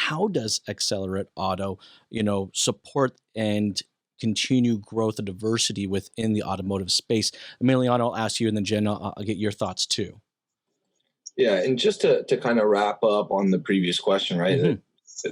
how does Accelerate Auto, support and continue growth and diversity within the automotive space? Emiliano, I'll ask you, and then Jen, I'll get your thoughts too. Yeah, and just to kind of wrap up on the previous question, right? Hmm.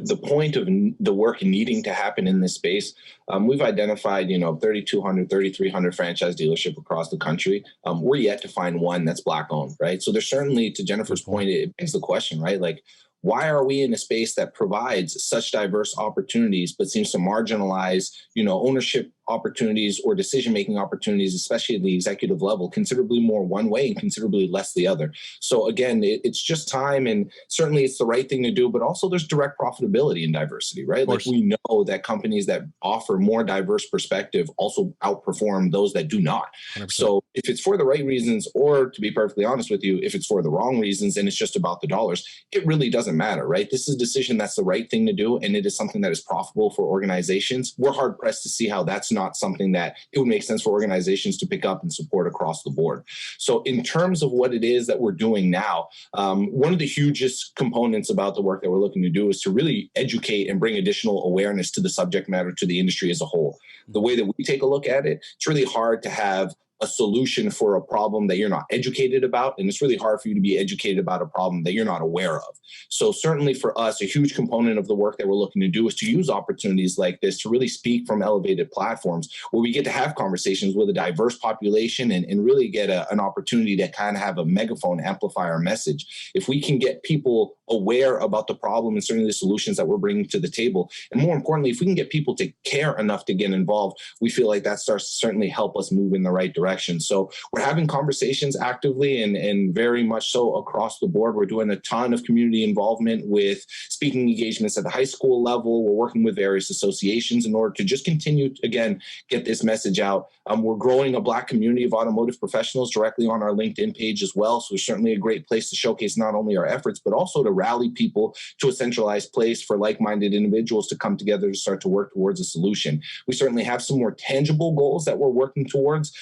The point of the work needing to happen in this space, we've identified, 3,200, 3,300 franchise dealership across the country. We're yet to find one that's Black owned, right? So there's certainly, to Jennifer's Good point. point, it begs the question, right? Like, why are we in a space that provides such diverse opportunities, but seems to marginalize, ownership opportunities or decision-making opportunities, especially at the executive level, considerably more one way and considerably less the other? So again, it's just time, and certainly it's the right thing to do, but also there's direct profitability in diversity, Of right? Like, course. we know that companies that offer more diverse perspective also outperform those that do not. 100%. So if it's for the right reasons, or to be perfectly honest with you, if it's for the wrong reasons and it's just about the dollars, it really doesn't matter, right? This is a decision that's the right thing to do, and it is something that is profitable for organizations. We're hard pressed to see how that's not something that it would make sense for organizations to pick up and support across the board. So in terms of what it is that we're doing now, one of the hugest components about the work that we're looking to do is to really educate and bring additional awareness to the subject matter, to the industry as a whole. The way that we take a look at it, it's really hard to have a solution for a problem that you're not educated about. And it's really hard for you to be educated about a problem that you're not aware of. So certainly for us, a huge component of the work that we're looking to do is to use opportunities like this to really speak from elevated platforms where we get to have conversations with a diverse population, and really get an opportunity to kind of have a megaphone amplify our message. If we can get people aware about the problem and certainly the solutions that we're bringing to the table, and more importantly, if we can get people to care enough to get involved, we feel like that starts to certainly help us move in the right direction. So we're having conversations actively and very much so across the board. We're doing a ton of community involvement with speaking engagements at the high school level. We're working with various associations in order to just continue to, again, get this message out. We're growing a Black community of automotive professionals directly on our LinkedIn page as well. So it's certainly a great place to showcase not only our efforts, but also to rally people to a centralized place for like-minded individuals to come together to start to work towards a solution. We certainly have some more tangible goals that we're working towards.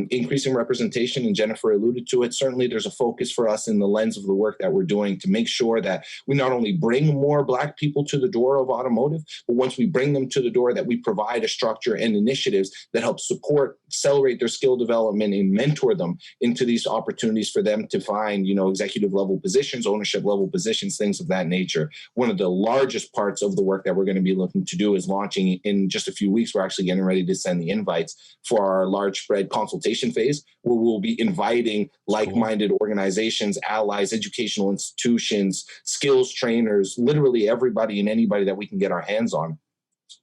Increasing representation, and Jennifer alluded to it. Certainly there's a focus for us in the lens of the work that we're doing to make sure that we not only bring more Black people to the door of automotive, but once we bring them to the door, that we provide a structure and initiatives that help support, accelerate their skill development, and mentor them into these opportunities for them to find, executive level positions, ownership level positions, things of that nature. One of the largest parts of the work that we're going to be looking to do is launching in just a few weeks. We're actually getting ready to send the invites for our large spread consultation phase, where we'll be inviting like-minded organizations, allies, educational institutions, skills trainers, literally everybody and anybody that we can get our hands on,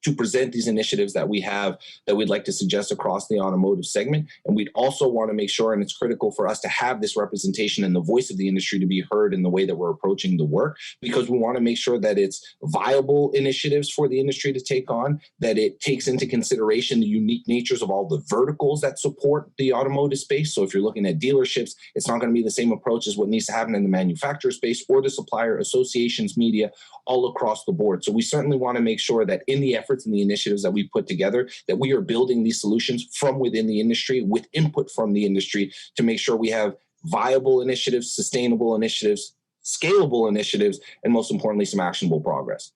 to present these initiatives that we have that we'd like to suggest across the automotive segment. And we'd also want to make sure, and it's critical for us to have this representation and the voice of the industry to be heard in the way that we're approaching the work, because we want to make sure that it's viable initiatives for the industry to take on, that it takes into consideration the unique natures of all the verticals that support the automotive space. So if you're looking at dealerships, it's not going to be the same approach as what needs to happen in the manufacturer space or the supplier associations, media, all across the board. So we certainly want to make sure that in the efforts and the initiatives that we put together, that we are building these solutions from within the industry with input from the industry to make sure we have viable initiatives, sustainable initiatives, scalable initiatives, and most importantly, some actionable progress.